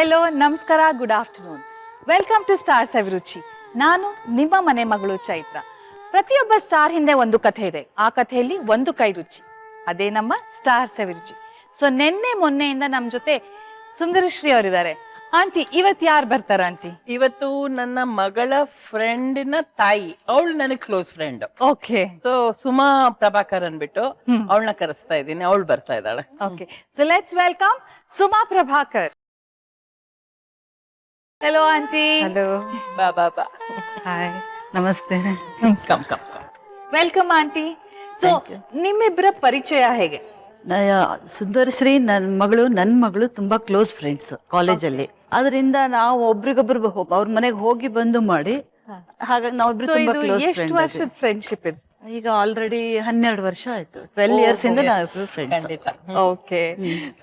Hello ನಮಸ್ಕಾರ good afternoon welcome to star Saviruchi. ನಾನು ನಿಮ್ಮ ಮನೆ ಮಗಳು ಚೈತ್ರ. ಪ್ರತಿಯೊಬ್ಬ ಸ್ಟಾರ್ ಹಿಂದೆ ಒಂದು ಕಥೆ ಇದೆ. ಆ ಕಥೆಯಲ್ಲಿ ಒಂದು ಕೈ ರುಚಿ, ಅದೇ ನಮ್ಮ ಸ್ಟಾರ್ ಸವಿರುಚಿ. ಸೊ ನಿನ್ನೆ ಮೊನ್ನೆಯಿಂದ ನಮ್ ಜೊತೆ ಸುಂದರಶ್ರೀ ಅವರಿದ್ದಾರೆ. ಆಂಟಿ ಇವತ್ ಯಾರು ಬರ್ತಾರ ಆಂಟಿ? ಇವತ್ತು ನನ್ನ ಮಗಳ ಫ್ರೆಂಡಿನ ತಾಯಿ, ಅವಳು ನನಗೆ close friend. Okay, so Suma Prabhakar ಅನ್ಬಿಟ್ಟು ಅವಳನ್ನ ಕರೆಸ್ತಾ ಇದ್ದೀನಿ, ಅವಳು ಬರ್ತಾ ಇದ್ದಾಳೆ. Okay, so let's welcome Suma Prabhakar. Hello aunty. Hello, ಬಾ ಬಾ ಬಾ. ಹಾಯ್, ನಮಸ್ತೆ. Come come come. Welcome aunty. So ನಿಮ್ಮಿಬ್ಬರ ಪರಿಚಯ ಹೇಗೆ? ಸುಂದರಶ್ರೀ ನನ್ನ ಮಗಳು ತುಂಬಾ ಕ್ಲೋಸ್ ಫ್ರೆಂಡ್ಸ್ ಕಾಲೇಜಲ್ಲಿ. ಅದರಿಂದ ನಾವು ಒಬ್ರಿಗೊಬ್ರು ಅವ್ರ ಮನೆಗೆ ಹೋಗಿ ಬಂದು ಮಾಡಿ, ಹಾಗಾಗಿ ನಾವಿಬ್ರು ಸೊ ತುಂಬಾ ಇದು ಕ್ಲೋಸ್ ಎಷ್ಟು ವರ್ಷದ ಫ್ರೆಂಡ್ಶಿಪ್ ಇದು? ಈಗ ಆಲ್ರೆಡಿ 12 ವರ್ಷ ಆಯ್ತು. 12 ಇಯರ್ಸ್ ಇಂದ ನಾವಿಬ್ರು ಫ್ರೆಂಡ್ಸ್. ಖಂಡಿತ. ಓಕೆ,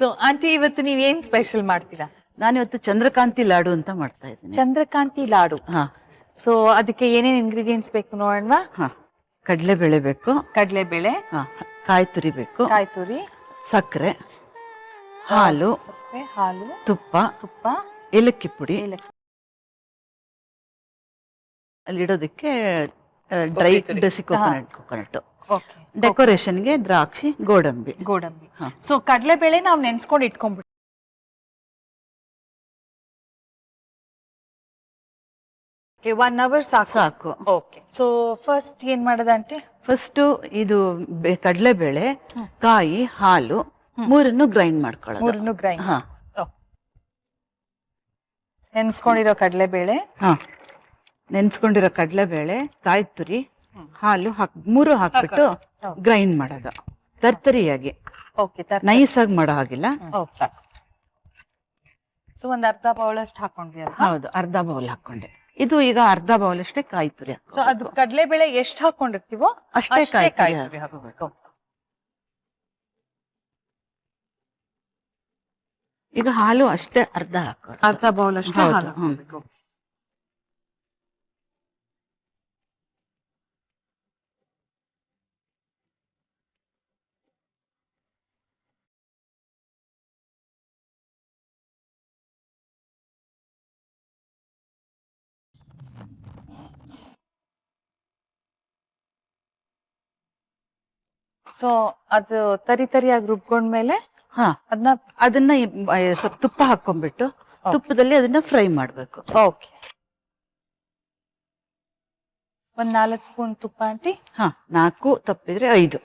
ಸೊ ಆಂಟಿ ಇವತ್ತು ನೀವ್ ಏನ್ ಸ್ಪೆಷಲ್ ಮಾಡ್ತೀರಾ? ನಾನಿವತ್ತು ಚಂದ್ರಕಾಂತಿ ಲಾಡು ಅಂತ ಮಾಡ್ತಾ ಇದ್ದೀನಿ. ಚಂದ್ರಕಾಂತಿ ಲಾಡು. ಹಾ ಸೊ ಅದಕ್ಕೆ ಏನೇನ್ ಇಂಗ್ರೀಡಿಯೆಂಟ್ಸ್ ಬೇಕು ನೋಡೋಣ. ಹಾ ಕಡಲೆಬೇಳೆ ಬೇಕು, ಕಡಲೆಬೇಳೆ, ಹಾ ಕಾಯಿ ತುರಿ ಬೇಕು, ಕಾಯಿ ತುರಿ, ಸಕ್ಕರೆ, ಹಾಲು, ಸಕ್ಕರೆ, ಹಾಲು, ತುಪ್ಪ, ತುಪ್ಪ, ಏಲಕ್ಕಿ ಪುಡಿ, ಏಲಕ್ಕಿ. ಅಲ್ಲಿ ಇಡೋದಕ್ಕೆ ಡ್ರೈ ಡಸಿ ಕೊಕೊನಟ್, ಓಕೆ, ಡೆಕೋರೇಷನ್ಗೆ ದ್ರಾಕ್ಷಿ, ಗೋಡಂಬಿ. ಗೋಡಂಬಿ. ಹಾ. ಸೊ ಕಡಲೆಬೇಳೆ ನಾವ್ ನೆನ್ಸ್ಕೊಂಡು ಇಟ್ಕೊಂಡ್ಬಿಟ್ಟು 1 hour ಸಾಕು. ಓಕೆ, ಸೊ ಫಸ್ಟ್ ಏನ್ ಮಾಡೋದಂటే ಫಸ್ಟ್ ಇದು ಕಡಲೆಬೇಳೆ, ಕಾಯಿ, ಹಾಲು ಮೂರನ್ನು ಗ್ರೈಂಡ್ ಮಾಡ್ಕೊಳ್ಳೋದು. ಮೂರನ್ನು ಗ್ರೈಂಡ್. ಹಾ ನೆನ್ಸ್ಕೊಂಡಿರೋ ಕಡಲೆಬೇಳೆ, ಹಾ ನೆನ್ಸ್ಕೊಂಡಿರೋ ಕಡಲೆಬೇಳೆ, ಕಾಯಿ ತುರಿ, ಹಾಲು ಮೂರು ಹಾಕ್ಬಿಟ್ಟು ಗ್ರೈಂಡ್ ಮಾಡೋದು ತರ್ತರಿಯಾಗಿ. ಓಕೆ, ನೈಸ್ ಆಗಿ ಮಾಡೋ ಹಾಗಿಲ್ಲ. ಸಾಕು. ಸೊ ಒಂದ್ ಅರ್ಧ ಬೌಲ್ ಅಷ್ಟು ಹಾಕೊಂಡ್ವಿ ಅಲ್ವಾ? ಹೌದು, ಅರ್ಧ ಬೌಲ್ ಹಾಕೊಂಡೆ. ಇದು ಈಗ ಅರ್ಧ ಬೌಲ್ ಅಷ್ಟೇ ಕಾಯಿ ತುರಿ. ಸೊ ಅದು ಕಡಲೆಬೇಳೆ ಎಷ್ಟು ಹಾಕೊಂಡಿರ್ತೀವೋ ಅಷ್ಟೇ ಕಾಯಿ ತುರಿ ಹಾಕೋಬೇಕು. ಈಗ ಹಾಲು ಅಷ್ಟೇ ಅರ್ಧ ಹಾಕೋ, ಅರ್ಧ ಬೌಲ್ ಅಷ್ಟು ಹೌದು, ಹಾಲು ಹಾಕೋಬೇಕು. ಸೊ ಅದು ತರಿ ತರಿಯಾಗಿ ರುಬ್ಕೊಂಡ್ಮೇಲೆ ಹಾ ಅದನ್ನ ಸ್ವಲ್ಪ ತುಪ್ಪ ಹಾಕೊಂಡ್ಬಿಟ್ಟು ತುಪ್ಪದಲ್ಲಿ ಅದನ್ನ ಫ್ರೈ ಮಾಡ್ಬೇಕು. ಓಕೆ, ಒಂದ್ 4 ಸ್ಪೂನ್ ತುಪ್ಪ ಆಂಟಿ. ಹಾ 4 ತಪ್ಪಿದ್ರೆ 5.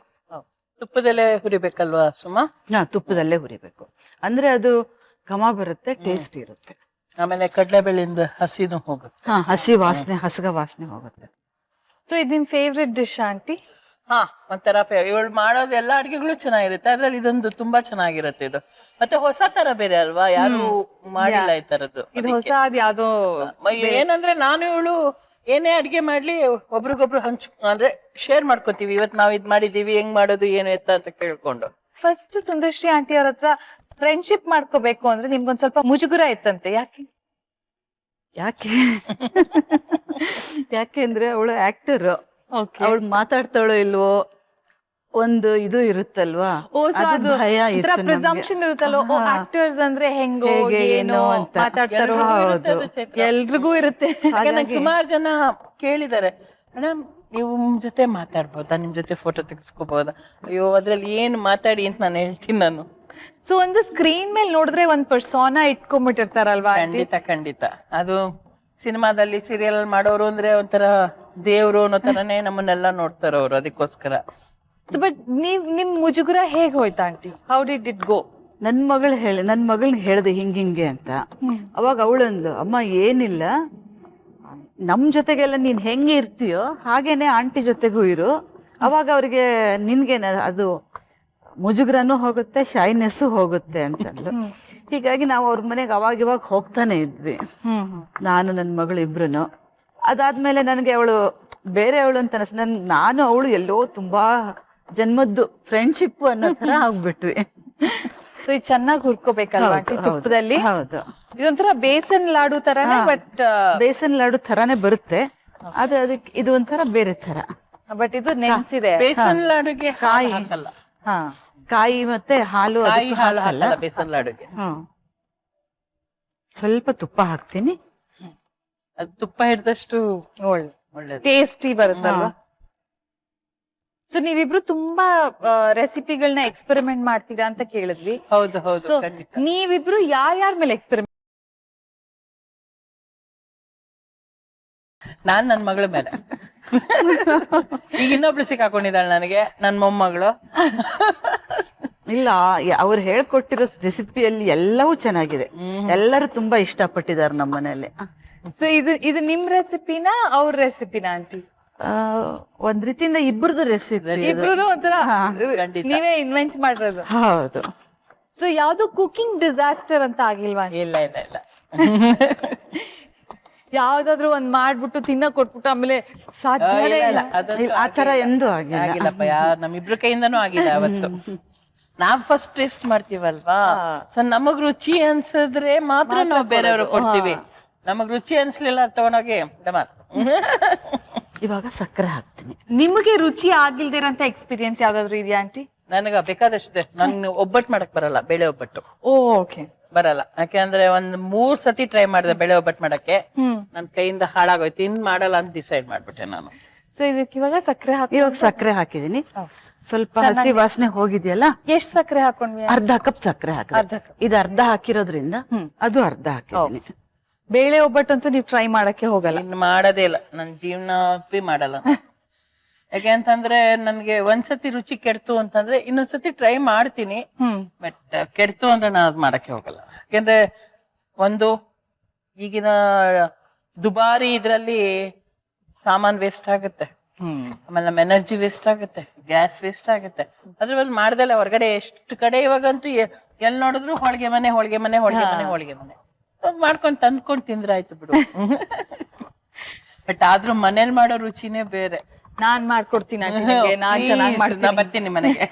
ತುಪ್ಪದಲ್ಲೇ ಹುರಿಬೇಕಲ್ವಾ ಸುಮಾ? ಹಾ ತುಪ್ಪದಲ್ಲೇ ಹುರಿಬೇಕು, ಅಂದ್ರೆ ಅದು ಘಮ ಬರುತ್ತೆ, ಟೇಸ್ಟ್ ಇರುತ್ತೆ. ಆಮೇಲೆ ಕಡಲೆಬೇಳೆಯಿಂದ ಹಸಿನೂ ಹೋಗುತ್ತೆ. ಹಾ ಹಸಿ ವಾಸನೆ, ಹಸಗ ವಾಸನೆ ಹೋಗುತ್ತೆ. ಸೊ ಇದು ನಿಮ್ ಫೇವ್ರೆಟ್ ಡಿಶ್ ಆಂಟಿ? ಹಾ ಒಂಥರ ಇವಳು ಮಾಡೋದು ಎಲ್ಲ ಅಡಿಗೆಗಳು ಚೆನ್ನಾಗಿರುತ್ತೆ, ಅದ್ರಲ್ಲಿ ಇದೊಂದು ತುಂಬಾ ಚೆನ್ನಾಗಿರುತ್ತೆ. ಇದು ಮತ್ತೆ ಹೊಸ ತರ ಬೇರೆ ಅಲ್ವಾ, ಯಾರು ಮಾಡಿಲ್ಲ ಈ ತರದ್ದು. ಇದು ಹೊಸ ಅದ್ ಯಾವ್ದೋ ಏನಂದ್ರೆ ನಾನು ಇವಳು ಏನೇ ಅಡಿಗೆ ಮಾಡ್ಲಿ ಒಬ್ರಿಗೊಬ್ರು ಅಂದ್ರೆ ಶೇರ್ ಮಾಡ್ಕೋತೀವಿ. ಇವತ್ತು ನಾವ್ ಇದ್ ಮಾಡಿದೀವಿ, ಹೆಂಗ್ ಮಾಡೋದು ಏನು ಎತ್ತ ಅಂತ ಕೇಳ್ಕೊಂಡು. ಫಸ್ಟ್ ಸುಂದರಶ್ರೀ ಆಂಟಿ ಅವ್ರ ಹತ್ರ ಫ್ರೆಂಡ್ಶಿಪ್ ಮಾಡ್ಕೋಬೇಕು ಅಂದ್ರೆ ನಿಮ್ಗೊಂದ್ ಸ್ವಲ್ಪ ಮುಜುಗುರ ಇತ್ತಂತೆ. ಯಾಕೆ ಯಾಕೆಂದ್ರೆ ಅವಳು ಆಕ್ಟರ್, ಅವಳು ಮಾತಾಡ್ತಾಳೋ ಇಲ್ವೋ ಒಂದು ಇದು ಇರುತ್ತಲ್ವಾ, ಅದು ಭಯ ಇತ್ತು ನಮ್ಗೆ. ಪ್ರಿಸಂಪ್ಷನ್ ಇರುತ್ತಲ್ವ, ಆಕ್ಟರ್ಸ್ ಅಂದ್ರೆ ಹೆಂಗೋ ಏನೋ ಅಂತ. ಮಾತಾಡ್ತಾರೋ. ಎಲ್ರಿಗೂ ಇರುತ್ತೆ. ಸುಮಾರು ಜನ ಕೇಳಿದ್ದಾರೆ, ಮೇಡಮ್ ನೀವು ನಿಮ್ ಜೊತೆ ಮಾತಾಡ್ಬೋದಾ, ನಿಮ್ ಜೊತೆ ಫೋಟೋ ತೆಗೆಸ್ಕೋಬಹುದಾ? ಅಯ್ಯೋ ಅದ್ರಲ್ಲಿ ಏನು ಮಾತಾಡಿ ಅಂತ ನಾನು ಹೇಳ್ತೀನಿ ನಾನು. ಸೊ ಒಂದು ಸ್ಕ್ರೀನ್ ಮೇಲೆ ನೋಡಿದ್ರೆ ಒಂದ್ ಪರ್ಸೋನಾ ಇಟ್ಕೊಂಡ್ಬಿಟ್ಟಿರ್ತಾರಲ್ವಾ? ಖಂಡಿತ ಖಂಡಿತ. ಅದು ಸಿನಿಮಾದಲ್ಲಿ ಸೀರಿಯಲ್ ಮಾಡೋರು ಅಂದ್ರೆ ಒಂಥರ ದೇವ್ರು ಅನ್ನೋ ತರನೇ ನಮ್ಮನ್ನೆಲ್ಲ ನೋಡ್ತಾರ ಅವ್ರು, ಅದಕ್ಕೋಸ್ಕರ. ಸೊ ಬಟ್ ನಿಮ್ ಮುಜುಗುರ ಹೇಗ್ ಹೋಯ್ತಾ aunty? How did it go? ನನ್ ಮಗಳನ್ನ ಹೇಳ್ದೆ ಹಿಂಗೆ ಅಂತ. ಅವಾಗ ಅವಳಂದು, ಅಮ್ಮ ಏನಿಲ್ಲ, ನಮ್ ಜೊತೆಗೆಲ್ಲ ನೀನ್ ಹೆಂಗೆ ಇರ್ತೀಯೋ ಹಾಗೇನೆ ಆಂಟಿ ಜೊತೆಗೂ ಇರು, ಅವಾಗ ಅವ್ರಿಗೆ ನಿನ್ಗೆ ಅದು ಮುಜುಗ್ರನೂ ಹೋಗುತ್ತೆ, ಶೈನೆಸ್ಸು ಹೋಗುತ್ತೆ ಅಂತಂದು. ಹೀಗಾಗಿ ನಾವು ಅವ್ರ ಮನೆಗೆ ಅವಾಗ ಇವಾಗ ಹೋಗ್ತಾನೆ ಇದ್ವಿ, ನಾನು ನನ್ನ ಮಗಳು ಇಬ್ರು. ಅದಾದ್ಮೇಲೆ ನನಗೆ ಅವಳು ಬೇರೆ ಅವಳು ಅಂತ ನಾನು ಅವಳು ಎಲ್ಲೋ ತುಂಬಾ ಜನ್ಮದ್ದು ಫ್ರೆಂಡ್ಶಿಪ್ ಅನ್ನೋ ತರ ಆಗ್ಬಿಟ್ವಿ. ಸೊ ಇದು ಚೆನ್ನಾಗಿ ಹುರ್ಕೋಬೇಕಲ್ವಾ ಆಂಟಿ ತುಪ್ಪದಲ್ಲಿ? ಹೌದು, ಇದೊಂಥರ ಬೇಸನ್ ಲಾಡು ತರಾನೇ, ಬಟ್ ಬೇಸನ್ ಲಾಡು ತರಾನೇ ಬರುತ್ತೆ. ಅದಕ್ಕೆ ಇದು ಒಂಥರ ಬೇರೆ ತರ. ಬಟ್ ಇದು ನೆನ್ಸಿದೆ. ಬೇಸನ್ ಲಾಡುಗೆ ಕಾಯಿ ಹಾಕಲ್ಲ. ಹಾ ಕಾಯಿ ಮತ್ತೆ ಹಾಲು ಕಾಯಿ ಹಾಲು ಹಾಕಲ್ಲ ಬೇಸನ್ ಲಾಡುಗೆ. ಸ್ವಲ್ಪ ತುಪ್ಪ ಹಾಕ್ತೀನಿ. ಅದು ತುಪ್ಪ ಹಿಡ್ದಷ್ಟು ಒಳ್ಳೆ ಟೇಸ್ಟಿ ಬರುತ್ತಲ್ವಾ? ಸೊ ನೀವಿಬ್ರು ತುಂಬಾ ರೆಸಿಪಿಗಳನ್ನ ಎಕ್ಸ್ಪೆರಿಮೆಂಟ್ ಮಾಡ್ತೀರಾ ಅಂತ ಕೇಳಿದ್ವಿ. ಹೌದು ಹೌದು ಸೊ ಖಂಡಿತ. ನೀವಿಬ್ರು ಯಾರ್ಯಾರ ಮೇಲೆ ಎಕ್ಸ್ಪೆರಿಮೆಂಟ್? ನಾನ್ ನನ್ ಮಗಳ ಮೇಲೆ. ಈಗ ಇನ್ನೊಬ್ಳು ಸಿಕ್ಕಾಕೊಂಡಿದ್ದಾಳೆ ನನಗೆ, ನನ್ ಮೊಮ್ಮಗಳು. ಇಲ್ಲ, ಅವ್ರು ಹೇಳ್ಕೊಟ್ಟಿರೋ ರೆಸಿಪಿಯಲ್ಲಿ ಎಲ್ಲವೂ ಚೆನ್ನಾಗಿದೆ. ಎಲ್ಲರೂ ತುಂಬಾ ಇಷ್ಟಪಟ್ಟಿದ್ದಾರೆ ನಮ್ಮ ಮನೆಯಲ್ಲಿ. ಸೊ ಇದು ನಿಮ್ ರೆಸಿಪಿನ ಅವ್ರ ರೆಸಿಪಿನ ಆಂಟಿ? ಒಂದ್ ರೀತಿಯಿಂದ ಇಬ್ಬರದು ರೆಸಿಪಿ. ಇಬ್ರು ಒಂಥರ ನೀವೇ ಇನ್ವೆಂಟ್ ಮಾಡಿರೋದು? ಹೌದು. ಸೊ ಯಾವ್ದು ಕುಕಿಂಗ್ ಡಿಸಾಸ್ಟರ್ ಅಂತ ಆಗಿಲ್ವಾ? ಇಲ್ಲ ಇಲ್ಲ ಇಲ್ಲ. ಯಾವ್ದಾದ್ರು ಒಂದ್ ಮಾಡ್ಬಿಟ್ಟು ತಿನ್ನ ಕೊಟ್ಬಿಟ್ಟು ಆಮೇಲೆ ಸಾಧ್ಯನೇ ಇಲ್ಲ ಆ ತರ ಎಂದೂ ಆಗಿಲ್ಲಪ್ಪ. ಯಾರು ನಮ್ಮಿಬ್ರ ಕೈಯಿಂದನೂ ಆಗಿಲ್ಲ ಅವತ್ತು. ನಾವ್ ಫಸ್ಟ್ ಟೇಸ್ಟ್ ಮಾಡ್ತೀವಲ್ವಾ, ಸೊ ನಮಗ್ ರುಚಿ ಅನ್ಸಿದ್ರೆ ಮಾತ್ರ ನಾವು ಬೇರೆಯವ್ರಿಗೆ ಕೊಡ್ತೀವಿ. ನಮಗ್ ರುಚಿ ಅನ್ಸ್ಲಿಲ್ಲ ತಗೊಂಡೋಗಿ ಡಮಾರ್. ಇವಾಗ ಸಕ್ಕರೆ ಹಾಕ್ತೀನಿ. ನಿಮಗೆ ರುಚಿ ಆಗಿಲ್ದಿರಂತ ಎಕ್ಸ್ಪೀರಿಯನ್ಸ್ ಯಾವ್ದಾದ್ರು ಇದೆಯಾ ಆಂಟಿ? ನನಗ ಬೇಕಾದಷ್ಟಿದೆ. ನನ್ ಒಬ್ಬಟ್ಟು ಮಾಡಕ್ ಬರಲ್ಲ, ಬೇಳೆ ಒಬ್ಬಟ್ಟು ಓಕೆ ಬರಲ್ಲ. ಯಾಕೆಂದ್ರೆ ಒಂದ್ 3 ಸತಿ ಟ್ರೈ ಮಾಡಿದೆ ಬೇಳೆ ಒಬ್ಬಟ್ಟು ಮಾಡಕ್ಕೆ. ನನ್ ಕೈಯಿಂದ ಹಾಳಾಗೋಯ್ತು, ಇನ್ ಮಾಡಲ್ಲ ಅಂತ ಡಿಸೈಡ್ ಮಾಡ್ಬಿಟ್ಟೆ ನಾನು. ಸೊ ಇದಕ್ಕೆ ಇವಾಗ ಸಕ್ಕರೆ ಹಾಕಿ, ಇವಾಗ ಸಕ್ಕರೆ ಹಾಕಿದೀನಿ. ಸ್ವಲ್ಪ ಹಸಿ ವಾಸನೆ ಹೋಗಿದೆಯಲ್ಲ. ಎಷ್ಟ್ ಸಕ್ಕರೆ ಹಾಕೊಂಡ್ವಿ? ಅರ್ಧ ಕಪ್ ಸಕ್ಕರೆ ಹಾಕಿ. ಅರ್ಧ ಕಪ್. ಇದು ಅರ್ಧ ಹಾಕಿರೋದ್ರಿಂದ ಅದು ಅರ್ಧ ಹಾಕಿದೀನಿ. ಬೇಳೆ ಒಬ್ಬಟ್ಟಂತೂ ನೀವು ಟ್ರೈ ಮಾಡಕ್ಕೆ ಹೋಗಲ್ಲ? ಇನ್ ಮಾಡೋದೇ ಇಲ್ಲ, ನನ್ ಜೀವನ ಮಾಡಲ್ಲ. ಯಾಕೆ ಅಂತಂದ್ರೆ ನನ್ಗೆ ಒಂದ್ಸತಿ ರುಚಿ ಕೆಡ್ತು ಅಂತಂದ್ರೆ ಇನ್ನೊಂದ್ಸತಿ ಟ್ರೈ ಮಾಡ್ತೀನಿ. ಬಟ್ ಕೆಡ್ತು ಅಂದ್ರೆ ನಾನು ಅದ್ ಮಾಡಕ್ಕೆ ಹೋಗಲ್ಲ. ಯಾಕೆಂದ್ರೆ ಒಂದು ಈಗಿನ ದುಬಾರಿ ಇದ್ರಲ್ಲಿ ಸಾಮಾನ್ ವೇಸ್ಟ್ ಆಗುತ್ತೆ, ಆಮೇಲೆ ನಮ್ ಎನರ್ಜಿ ವೇಸ್ಟ್ ಆಗುತ್ತೆ, ಗ್ಯಾಸ್ ವೇಸ್ಟ್ ಆಗುತ್ತೆ. ಅದ್ರ ಮೇಲೆ ಮಾಡ್ದಲ್ಲ ಹೊರಗಡೆ ಎಷ್ಟು ಕಡೆ ಇವಾಗಂತೂ ಎಲ್ ನೋಡಿದ್ರು ಹೋಳಿಗೆ ಮನೆ ಹೋಳಿಗೆ ಮನೆ ಹೋಳಿಗೆ ಮನೆ ಹೋಳಿಗೆ ಮನೆ ಮಾಡ್ಕೊಂಡ್ ತಂದ್ಕೊಂಡ್ ತಿಂದ್ರೆ ಆಯ್ತು ಬಿಡು. ಬಟ್ ಆದ್ರೂ ಮನೇಲಿ ಮಾಡೋ ರುಚಿನೇ ಬೇರೆ. ನಾನ್ ಮಾಡ್ಕೊಡ್ತೀನಿ aunty ನಿಮ್ಗೆ. ನಾನ್ ಚೆನ್ನಾಗಿ ಮಾಡ್ತೀನಿ, ಬರ್ತೀನಿ ಮನೆಗೆ.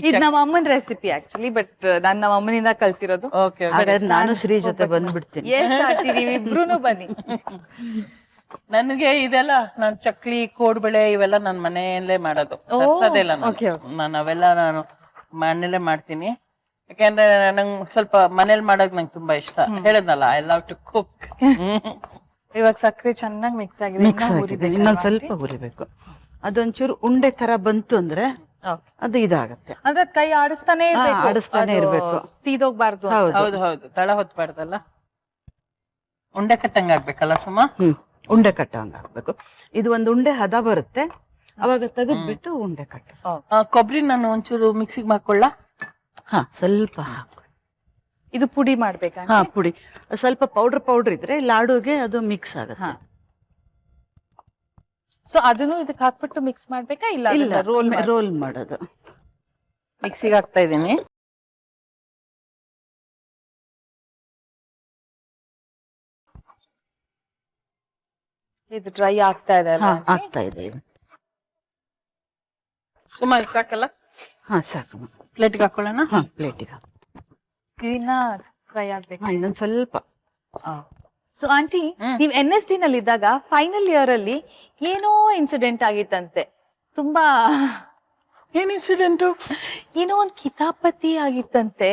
ಇದು ನಮ್ಮ ಅಮ್ಮನ ರೆಸಿಪಿ ಆಕ್ಚುಲಿ, ಬಟ್ ನಾನ್ ನಮ್ಮ ಅಮ್ಮನಿಂದ ಕಲ್ತಿರೋದು. ಓಕೆ ಹಾಗಾದ್ರೆ ನಾನು ಶ್ರೀ ಜೊತೆ ಬಂದ್ಬಿಡ್ತೀನಿ. ಎಸ್ ಆಂಟಿ, ನೀವಿಬ್ರು ಬನ್ನಿ. ನನಗೆ ಇದೆಲ್ಲ ನಾನ್ ಚಕ್ಲಿ ಕೋಡ್ಬಳೆ ಇವೆಲ್ಲ ನಾನ್ ಮನೆಯಲ್ಲೇ ಮಾಡೋದು, ತರ್ಸೋದಿಲ್ಲ ನಾನು ಅವೆಲ್ಲ ನಾನು ಮನೇಲೆ ಮಾಡ್ತೀನಿ. ಯಾಕೆಂದ್ರೆ ನಂಗ್ ಸ್ವಲ್ಪ ಮನೇಲಿ ಮಾಡೋದ್ ನಂಗೆ ತುಂಬಾ ಇಷ್ಟ. ಹೇಳಿದ್ನಲ್ಲ, ಐ ಲವ್ ಟು ಕುಕ್. ಇವಾಗ ಸಕ್ಕರೆ ಚೆನ್ನಾಗಿ ಮಿಕ್ಸ್ ಆಗಿದೆ. ಮಿಕ್ಸ್ ಆಗಿದೆ, ಇನ್ನೊಂದ್ ಸ್ವಲ್ಪ ಹುರಿಬೇಕು. ಅದೊಂಚೂರು ಉಂಡೆ ತರ ಬಂತು ಅಂದ್ರೆ ಅದು ಇದಾಗತ್ತೆ. ಅಂದ್ರೆ ಕೈ ಆಡಿಸ್ತಾನೆ ಇರ್ಬೇಕು, ಆಡಿಸ್ತಾನೆ ಇರ್ಬೇಕು, ಸೀದೋಗ್ಬಾರ್ದು. ಹೌದು ಹೌದು, ತಳ ಹೊತ್ಬಾರ್ದಲ್ಲ, ಉಂಡೆ ಕಟ್ಟಂಗ ಆಗ್ಬೇಕಲ್ಲ ಸುಮಾ. ಉಂಡೆ ಕಟ್ಟಂಗ ಆಗ್ಬೇಕು. ಇದು ಒಂದ್ ಉಂಡೆ ಹದ ಬರುತ್ತೆ, ಅವಾಗ ತೆಗೆದ್ಬಿಟ್ಟು ಉಂಡೆ ಕಟ್ಟ. ಕೊಬ್ಬರಿ ನಾನು ಒಂಚೂರು ಮಿಕ್ಸಿಗೆ ಮಾಡ್ಕೊಳ್ಳ. ಹಾ, ಸ್ವಲ್ಪ ಹಾಕು. ಇದು ಪುಡಿ ಮಾಡ್ಬೇಕಾ? ಹಾ, ಪುಡಿ ಸ್ವಲ್ಪ ಪೌಡರ್ ಇದ್ರೆ ಲಾಡುಗೆ ಅದು ಮಿಕ್ಸ್ ಆಗುತ್ತೆ. ಸೊ ಅದನ್ನು ಇದಕ್ಕೆ ಹಾಕ್ಬಿಟ್ಟು ಮಿಕ್ಸ್ ಮಾಡ್ಬೇಕಾ? ಇಲ್ಲ, ರೋಲ್ ಮಾಡೋದು. ಮಿಕ್ಸಿಗೆ ಹಾಕ್ತಾ ಇದೀನಿ. ಇದು ಡ್ರೈ ಆಗ್ತಾ ಇದೆ ಅಲ್ಲ? ಆಗ್ತಾ ಇದೆ ಇದು. ಸುಮಾರು ಸಾಕಲ್ಲ? ಹಾ, ಸಾಕು. ಪ್ಲೇಟ್ಗೆ ಹಾಕೊಳ್ಳೋಣ. ಹಾ, ಪ್ಲೇಟಿಗೆ ಹಾಕು. ಇದನ್ನ ಫ್ರೈ ಆಗ್ಬೇಕು. ಇನ್ನೊಂದ್ ಸ್ವಲ್ಪ. ಸೊ ಆಂಟಿ, ನೀವ್ NSD ನಲ್ಲಿ ಇದ್ದಾಗ ಫೈನಲ್ ಇಯರ್ ಅಲ್ಲಿ ಏನೋ ಇನ್ಸಿಡೆಂಟ್ ಆಗಿತ್ತಂತೆ. ತುಂಬಾ ಏನ್ ಇನ್ಸಿಡೆಂಟು? ಏನೋ ಒಂದ್ ಕಿತಾಪತಿ ಆಗಿತ್ತಂತೆ.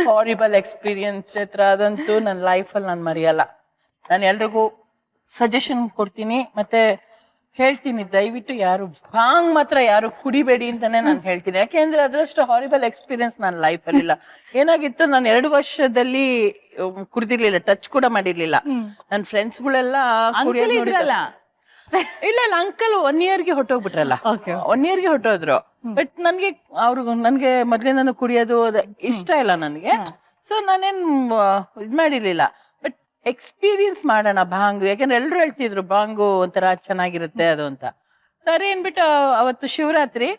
ಹಾರಿಬಲ್ ಎಕ್ಸ್ಪೀರಿಯನ್ಸ್ ಚೈತ್ರ, ಅದಂತೂ ನನ್ನ ಲೈಫಲ್ಲಿ ನಾನು ಮರೆಯಲ್ಲ. ನಾನು ಎಲ್ರಿಗೂ ಸಜೆಷನ್ ಕೊಡ್ತೀನಿ, ಮತ್ತೆ ಹೇಳ್ತೀನಿ, ದಯವಿಟ್ಟು ಯಾರು ಭಾಂಗ್ ಮಾತ್ರ ಯಾರು ಕುಡಿಬೇಡಿ ಅಂತಾನೆ ನಾನು ಹೇಳ್ತೀನಿ. ಯಾಕೆಂದ್ರೆ ಅದರಷ್ಟು ಹಾರಿಬಲ್ ಎಕ್ಸ್ಪೀರಿಯನ್ಸ್ ನನ್ನ ಲೈಫಲ್ಲಿ ಇಲ್ಲ. ಏನಾಗಿತ್ತು, ನಾನು 2 ವರ್ಷದಲ್ಲಿ ಕುಡ್ದಿರ್ಲಿಲ್ಲ, ಟಚ್ ಕೂಡ ಮಾಡಿರ್ಲಿಲ್ಲ. ನನ್ನ ಫ್ರೆಂಡ್ಸ್ಗಳೆಲ್ಲ ಇಲ್ಲ ಅಂಕಲ್ 1 ಇಯರ್ಗೆ ಹೊಟ್ಟೋಗ್ಬಿಟ್ರಲ್ಲ, 1 ಇಯರ್ಗೆ ಹೊಟ್ಟೋದ್ರು. ಬಟ್ ನನ್ಗೆ ನನ್ಗೆ ಮೊದ್ಲಿಂದ ಕುಡಿಯೋದು ಇಷ್ಟ ಇಲ್ಲ ನನಗೆ. ಸೊ ನಾನೇನ್ ಇದ್ ಮಾಡಿರ್ಲಿಲ್ಲ. ಬಟ್ ಎಕ್ಸ್ಪೀರಿಯನ್ಸ್ ಮಾಡೋಣ ಭಾಂಗು, ಯಾಕಂದ್ರೆ ಎಲ್ರು ಹೇಳ್ತಿದ್ರು ಭಾಂಗು ಒಂಥರ ಚೆನ್ನಾಗಿರುತ್ತೆ ಅದು ಅಂತ. ಸರಿ ಅನ್ಬಿಟ್ಟು ಅವತ್ತು ಶಿವರಾತ್ರಿ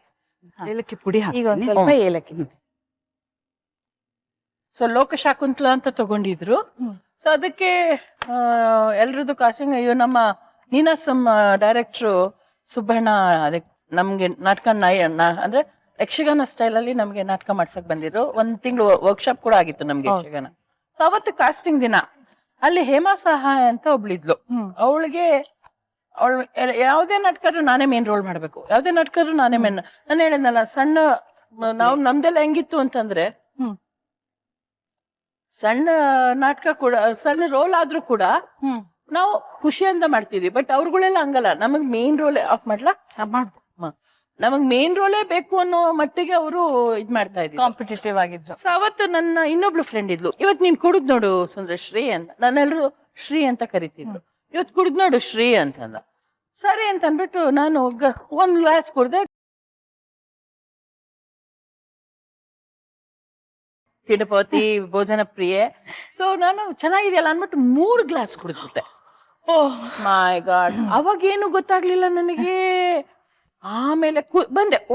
ಏಲಕ್ಕಿ ಪುಡಿ ಈಗ ಒಂದ್ ಸ್ವಲ್ಪ ಏಲಕ್ಕಿ. ಸೊ ಲೋಕಶಾಕುಂತಲ ಅಂತ ತಗೊಂಡಿದ್ರು. ಸೊ ಅದಕ್ಕೆ ಎಲ್ರದ್ದು ಕಾಸ್ಟಿಂಗ್, ಅಯ್ಯೋ ನಮ್ಮ ನೀನಾಸಂ ಡೈರೆಕ್ಟ್ರು ಸುಬ್ಬಣ್ಣ ಅದಕ್ಕೆ ನಮ್ಗೆ ನಾಟಕ ಅಂದ್ರೆ ಯಕ್ಷಗಾನ ಸ್ಟೈಲ್ ಅಲ್ಲಿ ನಮ್ಗೆ ನಾಟಕ ಮಾಡ್ಸಕ್ ಬಂದಿದ್ರು. 1 ತಿಂಗಳು ವರ್ಕ್ಶಾಪ್ ಕೂಡ ಆಗಿತ್ತು ನಮ್ಗೆ ಯಕ್ಷಗಾನ. ಸೊ ಅವತ್ತು ಕಾಸ್ಟಿಂಗ್ ದಿನ ಅಲ್ಲಿ ಹೇಮಾ ಸಹಾಯ ಅಂತ ಒಬ್ಳಿದ್ಲು. ಅವಳಿಗೆ ಯಾವ್ದೇ ನಾಟಕರು ನಾನೇ ಮೇನ್ ರೋಲ್ ಮಾಡ್ಬೇಕು, ಯಾವ್ದೇ ನಾಟಕರು ನಾನೇ ಮೇನ್. ನಾನು ಹೇಳಿದ್ನಲ್ಲ, ಸಣ್ಣ ನಾವು ನಮ್ದೆಲ್ಲ ಹೆಂಗಿತ್ತು ಅಂತಂದ್ರೆ, ಸಣ್ಣ ನಾಟಕ ಕೂಡ, ಸಣ್ಣ ರೋಲ್ ಆದ್ರೂ ಕೂಡ ನಾವು ಖುಷಿಯಿಂದ ಮಾಡ್ತಿದ್ವಿ. ಬಟ್ ಅವ್ರುಗಳೆಲ್ಲ ಹಂಗಲ್ಲ, ನಮಗ್ ಮೇನ್ ರೋಲ್ ಆಫ್ ಮಾಡ್ಲಾ, ನಮಗ್ ಮೇನ್ ರೋಲೇ ಬೇಕು ಅನ್ನೋ ಮಟ್ಟಿಗೆ ಅವರು ಇದ್ ಮಾಡ್ತಾ ಇದ್ರು, ಕಾಂಪಿಟೇಟಿವ್ ಆಗಿದ್ರು. ಸೊ ಅವತ್ತು ನನ್ನ ಇನ್ನೊಬ್ಳು ಫ್ರೆಂಡ್ ಇದ್ಲು, ಇವತ್ ನೀನ್ ಕುಡಿದ್ ನೋಡು ಸುಂದ್ರ, ಶ್ರೀ ಅಂತ. ನಾನೆಲ್ಲರೂ ಶ್ರೀ ಅಂತ ಕರಿತಿದ್ರು. ಇವತ್ ಕುಡಿದ್ ನೋಡು ಶ್ರೀ ಅಂತಂದ. ಸರಿ ಅಂತ ಅಂದ್ಬಿಟ್ಟು ನಾನು ಒಂದ್ ಗ್ಲಾಸ್ ಕುಡ್ದೆ. ಕಿಡಪತಿ ಭೋಜನ ಪ್ರಿಯೆ. ಸೊ ನಾನು ಚೆನ್ನಾಗಿದೆಯಲ್ಲ ಅನ್ಬಿಟ್ಟು 3 ಗ್ಲಾಸ್ ಕುಡಿದ್ಬಿಟ್ಟೆ. ಓಹ್ ಮೈ ಗಾಡ್, ಅವಾಗೇನು ಗೊತ್ತಾಗ್ಲಿಲ್ಲ ನನಗೆ. ಆಮೇಲೆ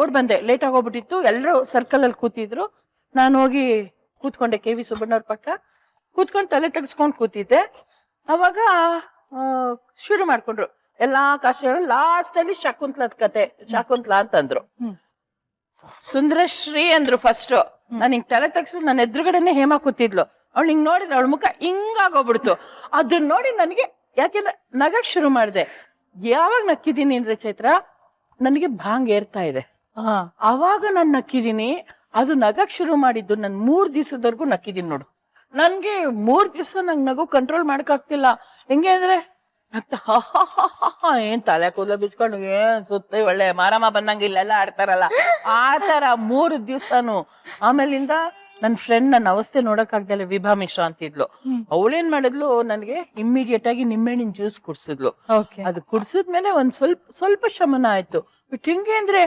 ಓಡ್ ಬಂದೆ, ಲೇಟ್ ಆಗೋಗ್ಬಿಟ್ಟಿತ್ತು. ಎಲ್ಲರೂ ಸರ್ಕಲ್ ಅಲ್ಲಿ ಕೂತಿದ್ರು. ನಾನು ಹೋಗಿ ಕೂತ್ಕೊಂಡೆ KV ಸುಬ್ಬಣ್ಣವ್ರ ಪಕ್ಕ ಕೂತ್ಕೊಂಡು ತಲೆ ತೆಗೆಸ್ಕೊಂಡ್ ಕೂತಿದ್ದೆ. ಅವಾಗ ಶುರು ಮಾಡ್ಕೊಂಡ್ರು ಎಲ್ಲಾ ಕಾಶಗಳು. ಲಾಸ್ಟ್ ಅಲ್ಲಿ ಶಕುಂತ್ಲದ ಕತೆ, ಶಕುಂತ್ಲಾ ಅಂತಂದ್ರು. ಸುಂದರಶ್ರೀ ಅಂದ್ರು ಫಸ್ಟ್. ನಾನು ಹಿಂಗ್ ತಲೆ ತಗ್ಸು, ನನ್ನ ಎದುರುಗಡೆನೆ ಹೇಮಾ ಕೂತಿದ್ಲು. ಅವಳು ಹಿಂಗ್ ನೋಡಿದ್ರೆ ಅವಳ ಮುಖ ಹಿಂಗಾಗೋಗ್ಬಿಡ್ತು. ಅದನ್ನ ನೋಡಿ ನನಗೆ, ಯಾಕೆಂದ್ರೆ ನಗಕ್ ಶುರು ಮಾಡಿದೆ. ಯಾವಾಗ ನಕ್ಕಿದೀನಿ ಅಂದ್ರೆ ಚೈತ್ರ, ನನಗೆ ಭಾಂಗ್ ಏರ್ತಾ ಇದೆ. ಅವಾಗ ನಾನು ನಕ್ಕಿದೀನಿ. ಅದು ನಗಕ್ ಶುರು ಮಾಡಿದ್ದು ನನ್ 3 ದಿವಸದವರೆಗೂ ನಕ್ಕಿದೀನಿ ನೋಡು. ನನ್ಗೆ 3 ದಿವಸ ನಂಗೆ ನಗು ಕಂಟ್ರೋಲ್ ಮಾಡಕ್ ಆಗ್ತಿಲ್ಲ. ಹೆಂಗೆ ಅಂದ್ರೆ ಏನ್ ತಲೆ ಕೂದಲು ಬಿಚ್ಕೊಂಡು ಏನ್ ಸುತ್ತ ಒಳ್ಳೆ ಮಾರಮ್ಮ ಬಂದಂಗ ಇಲ್ಲೆಲ್ಲ ಆಡ್ತಾರಲ್ಲ, ಆ ತರ 3 ದಿವ್ಸನು. ಆಮೇಲಿಂದ ನನ್ ಫ್ರೆಂಡ್ ನನ್ನ ಅವಸ್ಥೆ ನೋಡಕ್ ಆಗ್ದಲ್ಲ, ವಿಭಾ ಮಿಶ್ರಾ ಅಂತಿದ್ಲು. ಅವಳೇನ್ ಮಾಡಿದ್ಲು, ನನ್ಗೆ ಇಮ್ಮಿಡಿಯೇಟ್ ಆಗಿ ನಿಂಬೆಹಣ್ಣಿನ ಜ್ಯೂಸ್ ಕುಡ್ಸಿದ್ಲು. ಅದು ಕುಡ್ಸಿದ್ಮೇಲೆ ಒಂದ್ ಸ್ವಲ್ಪ ಶಮನ ಆಯ್ತು. ಬಟ್ ಹೆಂಗೆ ಅಂದ್ರೆ,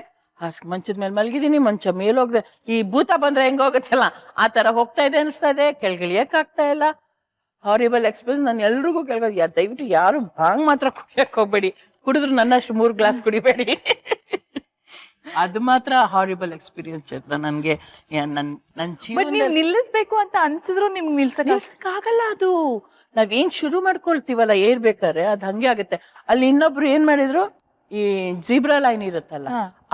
ಮಂಚದ ಮೇಲೆ ಮಲಗಿದೀನಿ, ಮಂಚ ಮೇಲೆ ಹೋಗ್ದೆ. ಈ ಭೂತ ಬಂದ್ರೆ ಹೆಂಗ ಹೋಗತ್ತಲ್ಲ, ಆ ತರ ಹೋಗ್ತಾ ಇದೆ ಅನಿಸ್ತಾ ಇದೆ. ಕೆಳಗಿಳಿಯಕ್ ಆಗ್ತಾ ಇಲ್ಲ. Horrible experience. ನಾನು ಎಲ್ರಿಗೂ ಕೇಳ್ಬೋದು, ದಯವಿಟ್ಟು ಯಾರು ಭಾಂಗ್ ಮಾತ್ರ ಕುಡಿಯಕ್ ಹೋಗ್ಬೇಡಿ, ಕುಡಿದ್ರು ನನ್ನಷ್ಟು 3 ಗ್ಲಾಸ್ ಕುಡಿಬೇಡಿ. ಅದು ಮಾತ್ರ ಹಾರಿಬಲ್ ಎಕ್ಸ್ಪೀರಿಯನ್ಸ್ ಚೈತ್ರ ನನ್ಗೆ. ನನ್ ಜೀವನ ನಿಲ್ಲಿಸ್ಬೇಕು ಅಂತ ಅನ್ಸಿದ್ರು ನಿಮ್ಗೆ ನಿಲ್ಸಕ್ಕಾಗಲ್ಲ. ಅದು ನಾವೇನ್ ಶುರು ಮಾಡ್ಕೊಳ್ತೀವಲ್ಲ ಏರ್ಬೇಕಾದ್ರೆ ಅದ್ ಹಂಗೆ ಆಗುತ್ತೆ. ಅಲ್ಲಿ ಇನ್ನೊಬ್ರು ಏನ್ ಮಾಡಿದ್ರು, ಈ ಜೀಬ್ರಾ ಲೈನ್ ಇರುತ್ತಲ್ಲ,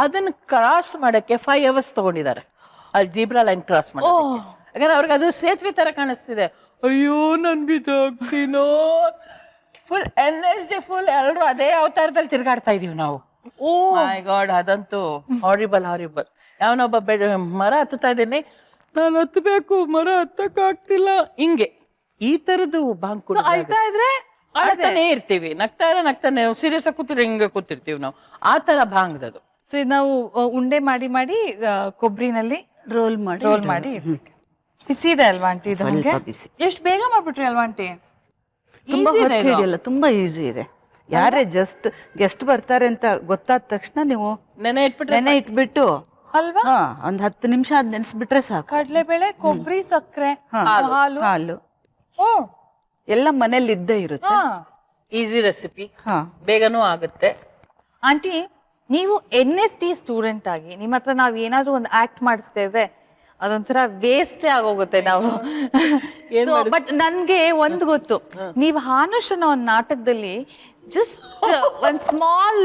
ಅದನ್ನ ಕ್ರಾಸ್ ಮಾಡಕ್ಕೆ 5 hours ತಗೊಂಡಿದ್ದಾರೆ. ಅಲ್ಲಿ ಜೀಬ್ರಾ ಲೈನ್ ಕ್ರಾಸ್ ಮಾಡೋದಕ್ಕೆ. ಯಾಕಂದ್ರೆ ಅವ್ರಿಗೆ ಅದು ಸೇತುವೆ ತರ ಕಾಣಿಸ್ತಿದೆ. ಅಯ್ಯೋ ನನ್ ಬಿದ್ದೋಗ್ತೀನೋ. ಫುಲ್ NSD ಫುಲ್ ಎಲ್ರು ಅದೇ ಅವತಾರದಲ್ಲಿ ತಿರ್ಗಾಡ್ತಾ ಇದೀವಿ ನಾವು. ಓ ಮೈ ಗಾಡ್, ಅದಂತೂ ಹಾರಿಬಲ್. ಯಾವನೊಬ್ಬ ಮರ ಹತ್ತುತ್ತಾ ಇದ್ದೀನಿ, ನಾನು ಹತ್ತಬೇಕು, ಮರ ಹತ್ತಕ್ ಆಗ್ತಿಲ್ಲ. ಹಿಂಗೆ ಈ ತರದ್ದು ಭಾಂಗ್ ಅಳ್ತಾ ಇದ್ರೆ ಆಡ್ತಾನೆ ಇರ್ತೀವಿ, ನಗ್ತಾನೆ ಸೀರಿಯಸ್ ಆಗಿ ಕೂತಿರ್ ಹಿಂಗೆ ಕೂತಿರ್ತೀವಿ ನಾವು. ಆ ತರ ಭಾಂಗ್ದದು. ಸೊ ನಾವು ಉಂಡೆ ಮಾಡಿ ಕೊಬ್ಬರಿನಲ್ಲಿ ರೋಲ್ ಮಾಡಿ ಬಿಸಿ ಇದೆ ಅಲ್ವಾ ಆಂಟಿ? ಇದು ಎಷ್ಟು ಬೇಗ ಮಾಡ್ಬಿಟ್ರಿ ಅಲ್ವಾ ಆಂಟಿ? ತುಂಬಾ ಹೊತ್ತು ಹಿಡಿಯಲ್ಲ, ತುಂಬಾ ಈಸಿ ಇದೆ. ಯಾರೇ ಜಸ್ಟ್ ಗೆಸ್ಟ್ ಬರ್ತಾರೆ ಅಂತ ಗೊತ್ತಾದ ತಕ್ಷಣ ನೀವು ನೆನೆ ಇಟ್ಬಿಟ್ಟು ಅಲ್ವಾ, ಒಂದ್ 10 ನಿಮಿಷ ಅದ್ ನೆನ್ಸ್ಬಿಟ್ರೆ ಸಾಕು. ಕಡ್ಲೆಬೇಳೆ, ಕೊಬ್ಬರಿ, ಸಕ್ಕರೆ, ಹಾಲು ಎಲ್ಲ ಮನೇಲಿ ಇದ್ದೇ ಇರುತ್ತೆ. ಈಸಿ ರೆಸಿಪಿ, ಬೇಗನೂ ಆಗುತ್ತೆ. ಆಂಟಿ, ನೀವು NST ಸ್ಟೂಡೆಂಟ್ ಆಗಿ ನಿಮ್ಮ ಹತ್ರ ನಾವ್ ಏನಾದ್ರು ಒಂದು ಆಕ್ಟ್ ಮಾಡಿಸ್ತೇವೆ, ಅದೊಂಥರ ವೇಸ್ಟೇ ಆಗೋಗುತ್ತೆ ನಾವು. ಬಟ್ ನನ್ಗೆ ಒಂದ್ ಗೊತ್ತು, ನೀವ್ ಹಾನುಷ್ ಅನ್ನೋ ಒಂದ್ ನಾಟಕದಲ್ಲಿ ಜಸ್ಟ್ ಒಂದ್ ಸ್ಮಾಲ್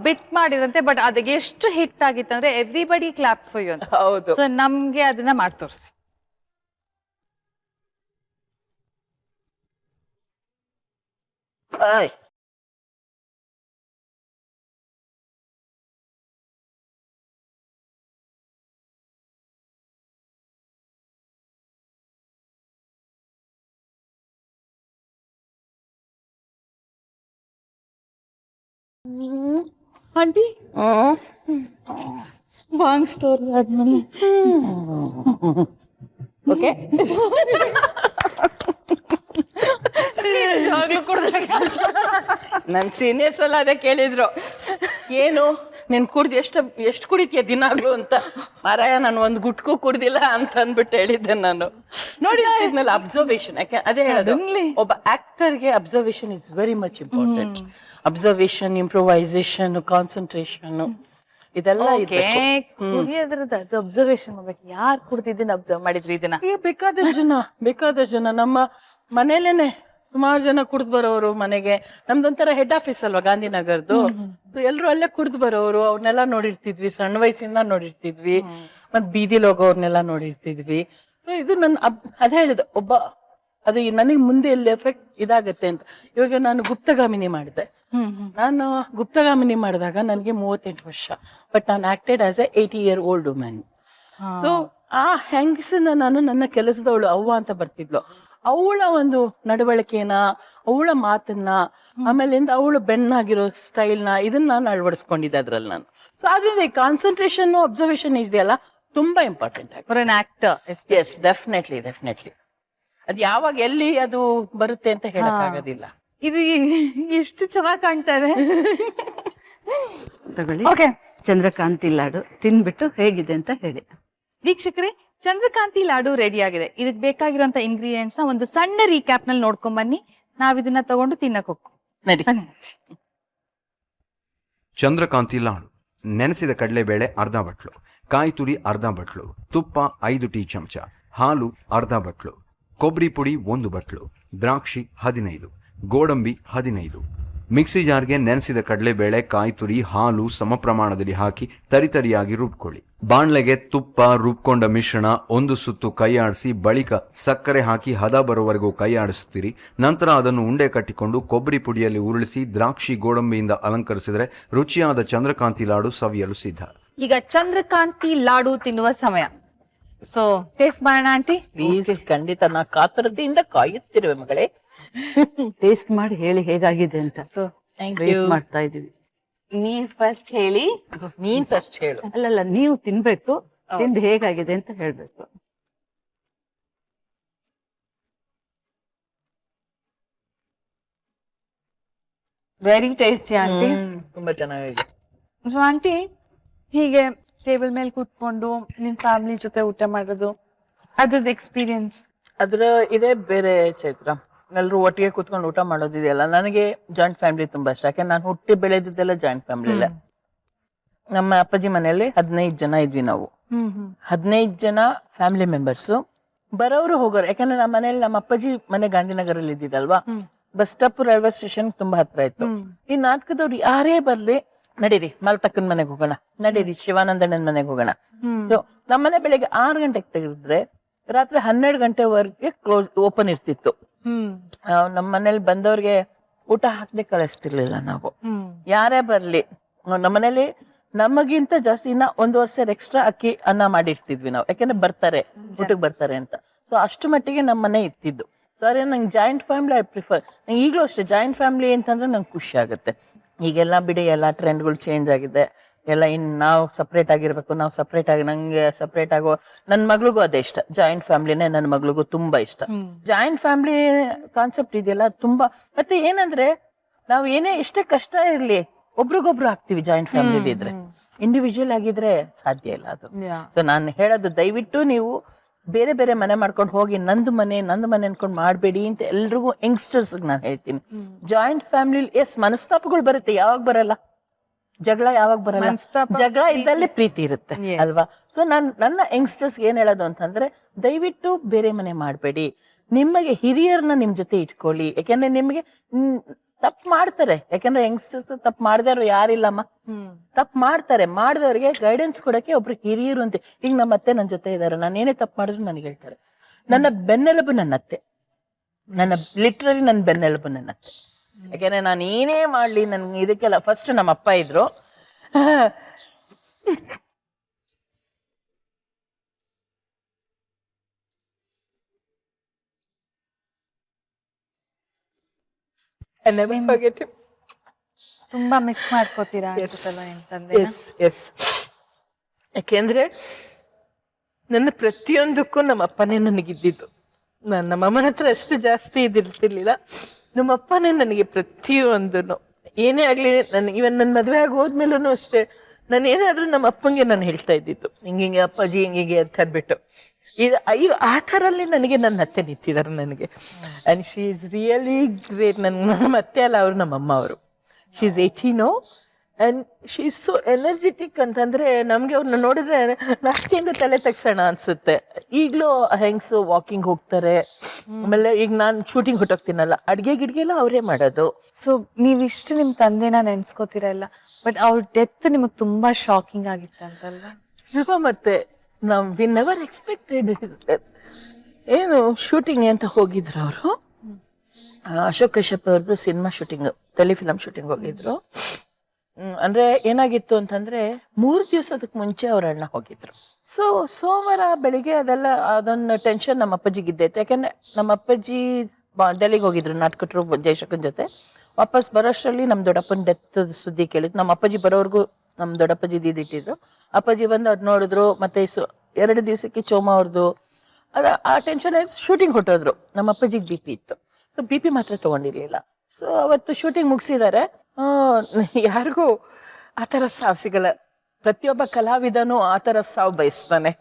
ಬಿಟ್ ಮಾಡಿರಂತೆ, ಬಟ್ ಅದಕ್ಕೆ ಎಷ್ಟು ಹಿಟ್ ಆಗಿತ್ತಂದ್ರೆ ಎವ್ರಿಬಡಿ ಕ್ಲಾಪ್ ಫಾರ್ ಯು ಅಂತ. ಹೌದು. ಸೊ ನಮ್ಗೆ ಅದನ್ನ ಮಾಡಿ ತೋರಿಸಿ. ಆಂಟಿ ಬಾಂಗ್ ಸ್ಟೋರ್ ಆದ್ಮೇಲೆ ಓಕೆ ನನ್ ಸೀನಿಯರ್ಸ್ ಎಲ್ಲ ಅದೇ ಕೇಳಿದ್ರು, ಏನು ನೀನ್ ಕುಡ್ದು ಎಷ್ಟು ಕುಡಿತೀಯ ದಿನಾಗ್ಲು ಅಂತ. ಮಾರಾಯ ನಾನು ಒಂದ್ ಗುಟ್ಕು ಕುಡ್ದಿಲ್ಲ ಅಂತ ಅಂದ್ಬಿಟ್ಟು ಹೇಳಿದ್ದೆ ನಾನು. ನೋಡಿದ್ನಲ್ಲ ಅಬ್ಸರ್ವೇಷನ್, ಯಾಕೆ ಅದೇ ಹೇಳೋದು, ಒಬ್ಬ ಆಕ್ಟರ್ಗೆ observation is very much important. Observation, improvisation, concentration ಇದೆಲ್ಲ ಕುಡಿಯೋದ್ರದ್ದು ಅಬ್ಸರ್ವೇಷನ್ ಮಾಡ್ಬೇಕು. ಯಾರು ಕುಡ್ದಿದ್ದನ್ನ ಅಬ್ಸರ್ವ್ ಮಾಡಿದ್ರಿ ಇದನ್ನ? ಬೇಕಾದಷ್ಟು ಜನ ನಮ್ಮ ಮನೇಲೇನೆ ಸುಮಾರು ಜನ ಕುಡ್ದು ಬರೋರು. ಮನೆಗೆ ನಮ್ದೊಂಥರ ಹೆಡ್ ಆಫೀಸ್ ಅಲ್ವಾ ಗಾಂಧಿನಗರ್ದು, ಎಲ್ರು ಅಲ್ಲೇ ಕುಡ್ದು ಬರೋರು. ಅವ್ರನ್ನೆಲ್ಲ ನೋಡಿರ್ತಿದ್ವಿ, ಸಣ್ಣ ವಯಸ್ಸಿಂದ ನೋಡಿರ್ತಿದ್ವಿ. ಮತ್ ಬೀದಿಲ್ ಹೋಗೋರ್ನೆಲ್ಲ ನೋಡಿರ್ತಿದ್ವಿ. ಸೊ ಇದು ನನ್ ಅದೇ ಹೇಳಿದ, ಒಬ್ಬ ಅದು ನನಗೆ ಮುಂದೆ ಎಲ್ಲಿ ಎಫೆಕ್ಟ್ ಇದಾಗತ್ತೆ ಅಂತ. ಇವಾಗ ನಾನು ಗುಪ್ತಗಾಮಿನಿ ಮಾಡಿದೆ. ನಾನು ಗುಪ್ತಗಾಮಿನಿ ಮಾಡಿದಾಗ ನನಗೆ 38 ವರ್ಷ, ಬಟ್ ನಾನು acted as A 80-year old women. So ಆ ಹೆಂಗಸನ್ನ ನಾನು ನನ್ನ ಕೆಲಸದವಳು ಅವ್ವ ಅಂತ ಬರ್ತಿದ್ಲು, ಅವಳ ಒಂದು ನಡವಳಿಕೆನ, ಅವಳ ಮಾತನ್ನ, ಆಮೇಲಿಂದ ಅವಳು ಬೆನ್ನಾಗಿರೋ ಸ್ಟೈಲ್ನ, ಇದನ್ನ ನಾನು ಅಳವಡಿಸ್ಕೊಂಡಿದ್ದೆ ಅದ್ರಲ್ಲಿ ನಾನು. ಸೊ ಆದ್ರಿಂದ ಈ ಕಾನ್ಸಂಟ್ರೇಷನ್ ಅಬ್ಸರ್ವೇಷನ್ ಇದೆಯಲ್ಲ ತುಂಬಾ ಇಂಪಾರ್ಟೆಂಟ್ ಆಗಿ. For an actor. Yes, definitely. ಅದು ಯಾವಾಗ ಎಲ್ಲಿ ಅದು ಬರುತ್ತೆ ಅಂತ ಹೇಳಕ್ ಆಗೋದಿಲ್ಲ. ಇದು ಎಷ್ಟು ಚೆನ್ನಾಗಿ ಕಾಣ್ತಾ ಇದೆ. ತಗೊಳ್ಳಿ. ಓಕೆ, ಚಂದ್ರಕಾಂತಿ ಲಾಡು ತಿನ್ಬಿಟ್ಟು ಹೇಗಿದೆ ಅಂತ ಹೇಳಿ. ವೀಕ್ಷಕರೇ, ಚಂದ್ರಕಾಂತಿ ಲಾಡು ರೆಡಿ ಆಗಿದೆ. ಇದಕ್ಕೆ ಬೇಕಾಗಿರುವಂತ ಇಂಗ್ರೀಡಿಯೆಂಟ್ಸ್ ನ ಒಂದು ಸಣ್ಣ ರೀಕ್ಯಾಪ್ ನಲ್ಲಿ ನೋಡ್ಕೊಂಡ್ ಬನ್ನಿ. ನಾವ್ ಇದನ್ನ ತಗೊಂಡು ತಿನ್ನಕ್ ಹೋಗ್ತೀವಿ. ಚಂದ್ರಕಾಂತಿ ಲಾಡು: ನೆನೆಸಿದ ಕಡಲೆಬೇಳೆ ಅರ್ಧ ಬಟ್ಲು, ಕಾಯಿ ತುರಿ ಅರ್ಧ ಬಟ್ಲು, ತುಪ್ಪ 5 ಟೀ ಚಮಚ, ಹಾಲು ಅರ್ಧ ಬಟ್ಲು, ಕೊಬ್ಬರಿ ಪುಡಿ 1 ಬಟ್ಲು, ದ್ರಾಕ್ಷಿ 15, ಗೋಡಂಬಿ 15. ಮಿಕ್ಸಿ ಜಾರ್ಗೆ ನೆನೆಸಿದ ಕಡಲೆಬೇಳೆ, ಕಾಯಿ ತುರಿ, ಹಾಲು ಸಮ ಪ್ರಮಾಣದಲ್ಲಿ ಹಾಕಿ ತರಿತರಿಯಾಗಿ ರುಬ್ಕೊಳ್ಳಿ. ಬಾಣ್ಲೆಗೆ ತುಪ್ಪ, ರುಬ್ಕೊಂಡ ಮಿಶ್ರಣ 1 ಸುತ್ತು ಕೈ ಆಡಿಸಿ, ಬಳಿಕ ಸಕ್ಕರೆ ಹಾಕಿ ಹದ ಬರುವವರೆಗೂ ಕೈ ಆಡಿಸುತ್ತೀರಿ. ನಂತರ ಅದನ್ನು ಉಂಡೆ ಕಟ್ಟಿಕೊಂಡು ಕೊಬ್ಬರಿ ಪುಡಿಯಲ್ಲಿ ಉರುಳಿಸಿ ದ್ರಾಕ್ಷಿ ಗೋಡಂಬಿಯಿಂದ ಅಲಂಕರಿಸಿದರೆ ರುಚಿಯಾದ ಚಂದ್ರಕಾಂತಿ ಲಾಡು ಸವಿಯಲು ಸಿದ್ಧ. ಈಗ ಚಂದ್ರಕಾಂತಿ ಲಾಡು ತಿನ್ನುವ ಸಮಯ. ಸೊ ಟೇಸ್ಟ್ ಮಾಡೋಣ ಆಂಟಿ? ಪ್ಲೀಸ್, ಖಂಡಿತ. ನಾ ಕಾತುರತೆಯಿಂದ ಕಾಯುತ್ತಿರುವೆ ಮಗಳೇ. ಟೇಸ್ಟ್ ಮಾಡಿ ಹೇಳಿ ಹೇಗಾಗಿದೆ ಅಂತ. ಸೊ ವೇಟ್ ಮಾಡ್ತಾ ಇದೀವಿ. ನೀವ್ ಫಸ್ಟ್ ಹೇಳಿ. ನೀನ್ ಫಸ್ಟ್ ಹೇಳು. ಅಲ್ಲಲ್ಲ, ನೀವು ತಿನ್ಬೇಕು, ತಿಂದು ಹೇಗಾಗಿದೆ ಅಂತ ಹೇಳ್ಬೇಕು. Very tasty aunty. ತುಂಬಾ ಚೆನ್ನಾಗಿದೆ. ಸೊ ಆಂಟಿ, ಹೀಗೆ ಟೇಬಲ್ ಮೇಲೆ ಕೂತ್ಕೊಂಡು ನಿಮ್ ಫ್ಯಾಮಿಲಿ ಜೊತೆ ಊಟ ಮಾಡೋದು, ಅದ್ರದ್ದು ಎಕ್ಸ್ಪೀರಿಯನ್ಸ್? ಅದ್ರ ಇದೇ ಬೇರೆ ಚೈತ್ರ. ಎಲ್ಲರೂ ಒಟ್ಟಿಗೆ ಕೂತ್ಕೊಂಡು ಊಟ ಮಾಡೋದಿದೆಯಲ್ಲ, ನನಗೆ ಜಾಯಿಂಟ್ ಫ್ಯಾಮಿಲಿ ತುಂಬಾ ಇಷ್ಟ. ಯಾಕೆ ನಾನು ಹುಟ್ಟಿ ಬೆಳೆದಿದ್ದೆಲ್ಲ ಜಾಯಿಂಟ್ ಫ್ಯಾಮಿಲಿಯಲ್ಲೇ. ನಮ್ಮ ಅಪ್ಪಾಜಿ ಮನೆಯಲ್ಲಿ 15 ಜನ ಇದ್ವಿ ನಾವು. 15 ಜನ ಫ್ಯಾಮಿಲಿ ಮೆಂಬರ್ಸ್, ಬರೋರು ಹೋಗೋರು. ಯಾಕಂದ್ರೆ ನಮ್ಮ ಮನೇಲಿ ನಮ್ಮ ಅಪ್ಪಾಜಿ ಮನೆ ಗಾಂಧಿನಗರಲ್ಲಿ ಇದ್ದಿದ್ದಲ್ವಾ, ಬಸ್ ಸ್ಟಾಪ್ ರೈಲ್ವೆ ಸ್ಟೇಷನ್ ತುಂಬಾ ಹತ್ರ ಇತ್ತು. ಈ ನಾಟಕದವ್ರು ಯಾರೇ ಬರ್ಲಿ, ನಡೀರಿ ಮಲ್ತಕ್ಕನ್ ಮನೆಗೆ ಹೋಗೋಣ, ನಡೀರಿ ಶಿವಾನಂದಣ್ಣನ ಮನೆಗೆ ಹೋಗೋಣ. ನಮ್ಮನೆ ಬೆಳಿಗ್ಗೆ 6 ಗಂಟೆಗೆ ತೆಗೆದ್ರೆ ರಾತ್ರಿ 12 ಗಂಟೆವರೆಗೆ ಓಪನ್ ಇರ್ತಿತ್ತು. ನಮ್ಮ ಮನೇಲಿ ಬಂದವ್ರಿಗೆ ಊಟ ಹಾಕದೆ ಕಳಿಸ್ತಿರ್ಲಿಲ್ಲ ನಾವು. ಯಾರೇ ಬರ್ಲಿ, ನಮ್ಮನೇಲಿ ನಮಗಿಂತ ಜಾಸ್ತಿ ಇನ್ನ 1 ವರ್ಷ ಎಕ್ಸ್ಟ್ರಾ ಅಕ್ಕಿ ಅನ್ನ ಮಾಡಿರ್ತಿದ್ವಿ ನಾವು, ಯಾಕಂದ್ರೆ ಬರ್ತಾರೆ, ಊಟಕ್ಕೆ ಬರ್ತಾರೆ ಅಂತ. ಸೊ ಅಷ್ಟು ಮಟ್ಟಿಗೆ ನಮ್ಮ ಮನೆ ಇರ್ತಿದ್ದು. ಸಾರಿ, ನಂಗೆ ಜಾಯಿಂಟ್ ಫ್ಯಾಮಿಲಿ ಐ ಪ್ರಿಫರ್. ನಂಗೆ ಈಗಲೂ ಅಷ್ಟೇ ಜಾಯಿಂಟ್ ಫ್ಯಾಮಿಲಿ ಅಂತಂದ್ರೆ ನಂಗೆ ಖುಷಿ ಆಗುತ್ತೆ. ಈಗೆಲ್ಲ ಬಿಡಿ, ಎಲ್ಲ ಟ್ರೆಂಡ್ಗಳು ಚೇಂಜ್ ಆಗಿದೆ. ಎಲ್ಲ ನಾವು ಸಪ್ರೇಟ್ ಆಗಿರ್ಬೇಕು, ನಾವು ಸಪ್ರೇಟ್ ಆಗಿ, ನಂಗೆ ಸಪ್ರೇಟ್ ಆಗೋ, ನನ್ನ ಮಗಳಿಗೂ ಅದೇ ಇಷ್ಟ. ಜಾಯಿಂಟ್ ಫ್ಯಾಮಿಲಿನೇ ನನ್ನ ಮಗಳಿಗೂ ತುಂಬಾ ಇಷ್ಟ. ಜಾಯಿಂಟ್ ಫ್ಯಾಮಿಲಿ ಕಾನ್ಸೆಪ್ಟ್ ಇದೆಯಲ್ಲ ತುಂಬಾ. ಮತ್ತೆ ಏನಂದ್ರೆ, ನಾವು ಏನೇ ಎಷ್ಟೇ ಕಷ್ಟ ಇರ್ಲಿ ಒಬ್ರಿಗೊಬ್ರು ಆಗ್ತೀವಿ ಜಾಯಿಂಟ್ ಫ್ಯಾಮಿಲಿ ಇದ್ರೆ. ಇಂಡಿವಿಜುವಲ್ ಆಗಿದ್ರೆ ಸಾಧ್ಯ ಇಲ್ಲ ಅದು. ಸೊ ನಾನು ಹೇಳೋದು, ದಯವಿಟ್ಟು ನೀವು ಬೇರೆ ಬೇರೆ ಮನೆ ಮಾಡ್ಕೊಂಡು ಹೋಗಿ ನಂದು ಮನೆ ಅನ್ಕೊಂಡು ಮಾಡ್ಬೇಡಿ ಅಂತ ಎಲ್ರಿಗೂ ಯಂಗ್ಸ್ಟರ್ಸ್ ನಾನು ಹೇಳ್ತೀನಿ. ಜಾಯಿಂಟ್ ಫ್ಯಾಮಿಲಿ ಎಸ್ ಮನಸ್ತಾಪಗಳು ಬರುತ್ತೆ, ಯಾವಾಗ ಬರಲ್ಲ? ಜಗಳ ಯಾವಾಗ ಬರಲ್ಲ? ಜಗಳ ಇದ್ದಲ್ಲಿ ಪ್ರೀತಿ ಇರುತ್ತೆ ಅಲ್ವಾ? ಸೊ ನನ್ನ ಯಂಗ್ಸ್ಟರ್ಸ್ ಏನ್ ಹೇಳೋದು ಅಂತಂದ್ರೆ, ದಯವಿಟ್ಟು ಬೇರೆ ಮನೆ ಮಾಡ್ಬೇಡಿ, ನಿಮಗೆ ಹಿರಿಯರ್ನ ನಿಮ್ ಜೊತೆ ಇಟ್ಕೊಳ್ಳಿ. ಯಾಕಂದ್ರೆ ನಿಮ್ಗೆ ತಪ್ಪು ಮಾಡ್ತಾರೆ. ಯಾಕಂದ್ರೆ ಯಂಗ್ಸ್ಟರ್ಸ್ ತಪ್ಪು ಮಾಡದವ್ರು ಯಾರಿಲ್ಲಮ್ಮ, ತಪ್ಪು ಮಾಡ್ತಾರೆ. ಮಾಡಿದವ್ರಿಗೆ ಗೈಡೆನ್ಸ್ ಕೊಡಕ್ಕೆ ಒಬ್ರು ಹಿರಿಯರು ಅಂತ. ಈಗ ನಮ್ಮ ಅತ್ತೆ ನನ್ನ ಜೊತೆ ಇದಾರೆ, ನಾನು ಏನೇ ತಪ್ಪು ಮಾಡಿದ್ರು ನನಗೆ ಹೇಳ್ತಾರೆ. ನನ್ನ ಬೆನ್ನೆಲುಬು ನನ್ನ ಅತ್ತೆ, ಲಿಟ್ರಲಿ ನನ್ನ ಬೆನ್ನೆಲುಬು ನನ್ನ ಅತ್ತೆ. ಯಾಕಂದ್ರೆ ನಾನು ಏನೇ ಮಾಡ್ಲಿ ನನ್ಗೆ ಇದಕ್ಕೆಲ್ಲ ಫಸ್ಟ್ ನಮ್ಮ ಅಪ್ಪ ಇದ್ರು. ತುಂಬಾ ಮಿಸ್ ಮಾಡ್ಕೋತೀರಾ ಅನ್ಸುತ್ತಲ್ಲ ಅಂತಂದ್ರೆ? ಯಾಕೆಂದ್ರೆ ನನ್ನ ಪ್ರತಿಯೊಂದಕ್ಕೂ ನಮ್ಮ ಅಪ್ಪನೇ ನನಗಿದ್ದಿದ್ದು. ನಮ್ಮ ಅಮ್ಮನ ಹತ್ರ ಅಷ್ಟು ಜಾಸ್ತಿ ಇದಿರ್ತಿರ್ಲಿಲ್ಲ. ನಮ್ಮ ಅಪ್ಪನೇ ನನಗೆ ಪ್ರತಿಯೊಂದನ್ನು. ಏನೇ ಆಗ್ಲಿ, ಇವನ್ ನನ್ನ ಮದುವೆ ಆಗಿ ಹೋದ್ಮೇಲೂ ಅಷ್ಟೇ, ನಾನು ಏನಾದ್ರೂ ನಮ್ಮ ಅಪ್ಪಂಗೆ ನಾನು ಹೇಳ್ತಾ ಇದ್ದಿದ್ದು, ಹಿಂಗಿಂಗೆ ಅಪ್ಪಾಜಿ ಹಿಂಗಿಗೆ ಅಂತ ಅಂದ್ಬಿಟ್ಟು. ಈಗ ಆ ಥರಲ್ಲಿ ನನಗೆ ನನ್ನ ಅತ್ತೆ ನಿಂತಿದ್ದಾರೆ ನನಗೆ. And she is really great. ನಮ್ಮ ಅತ್ತೆ ಅಲ್ಲ, ಅವರು ನಮ್ಮಮ್ಮ. ಅವರು she is 80 no and she is so energetic. ಅಂತಂದ್ರೆ ನಮ್ಗೆ ಅವ್ರನ್ನ ನೋಡಿದ್ರೆ ನಾಲ್ಕಿಂದ ತಲೆ ತಗ್ಸೋಣ ಅನ್ಸುತ್ತೆ. ಈಗಲೂ ಹೆಂಗ್ಸು ವಾಕಿಂಗ್ ಹೋಗ್ತಾರೆ. ಆಮೇಲೆ ಈಗ ನಾನು ಶೂಟಿಂಗ್ ಹೊಟ್ಟೋಗ್ತೀನಲ್ಲ, ಅಡ್ಗೆ ಗಿಡ್ಗೆ ಎಲ್ಲ ಅವರೇ ಮಾಡೋದು. ಸೊ ನೀವಿಷ್ಟು ನಿಮ್ ತಂದೆನ ನೆನ್ಸ್ಕೋತಿರಲ್ಲ, ಬಟ್ ಅವ್ರ ಡೆತ್ ನಿಮಗ್ ತುಂಬಾ ಶಾಕಿಂಗ್ ಆಗಿತ್ತಂತಲ್ಲ? ಮತ್ತೆ we never expected his death. ಏನು ಶೂಟಿಂಗ್ ಅಂತ ಹೋಗಿದ್ರು ಅವರು. ಅಶೋಕ್ ಕಶ್ಯಪ್ ಅವ್ರದ್ದು ಸಿನಿಮಾ ಶೂಟಿಂಗ್, ಟೆಲಿಫಿಲಮ್ ಶೂಟಿಂಗ್ ಹೋಗಿದ್ರು. ಅಂದ್ರೆ ಏನಾಗಿತ್ತು ಅಂತಂದ್ರೆ 3 ದಿವಸದಕ್ಕೆ ಮುಂಚೆ ಅವ್ರ ಅಣ್ಣ ಹೋಗಿದ್ರು. ಸೊ ಸೋಮವಾರ ಬೆಳಿಗ್ಗೆ ಅದೊಂದು ಟೆನ್ಷನ್ ನಮ್ಮ ಅಪ್ಪಾಜಿಗಿದ್ದೈತೆ. ಯಾಕಂದ್ರೆ ನಮ್ಮ ಅಪ್ಪಾಜಿ ಡೆಲ್ಲಿಗೆ ಹೋಗಿದ್ರು ನಾಟಕಟ್ರು ಜಯಶಂಕರ್ ಜೊತೆ. ವಾಪಸ್ ಬರೋಷ್ಟರಲ್ಲಿ ನಮ್ಮ ದೊಡ್ಡಪ್ಪನ ಡೆತ್ ಸುದ್ದಿ ಕೇಳಿದ್ರು. ನಮ್ಮ ಅಪ್ಪಾಜಿ ಬರೋವರೆಗೂ ನಮ್ಮ ದೊಡ್ಡಪ್ಪಾಜಿ ಇಟ್ಟಿದ್ರು. ಅಪ್ಪಾಜಿ ಬಂದು ಅದ್ ನೋಡಿದ್ರು. ಮತ್ತೆ 2 ದಿವಸಕ್ಕೆ ಚೋಮ ಅವ್ರದ್ದು ಆ ಟೆನ್ಷನ್ ಶೂಟಿಂಗ್ ಹೊಟ್ಟೋದ್ರು. ನಮ್ಮ ಅಪ್ಪಾಜಿಗೆ BP ಇತ್ತು. ಸೊ BP ಮಾತ್ರ ತಗೊಂಡಿರ್ಲಿಲ್ಲ. ಸೊ ಅವತ್ತು ಶೂಟಿಂಗ್ ಮುಗಿಸಿದ್ದಾರೆ. ಯಾರಿಗೂ ಆ ಥರ ಸಾವು ಸಿಗಲ್ಲ. ಪ್ರತಿಯೊಬ್ಬ ಕಲಾವಿದನೂ ಆ ಥರ ಸಾವು ಬಯಸ್ತಾನೆ.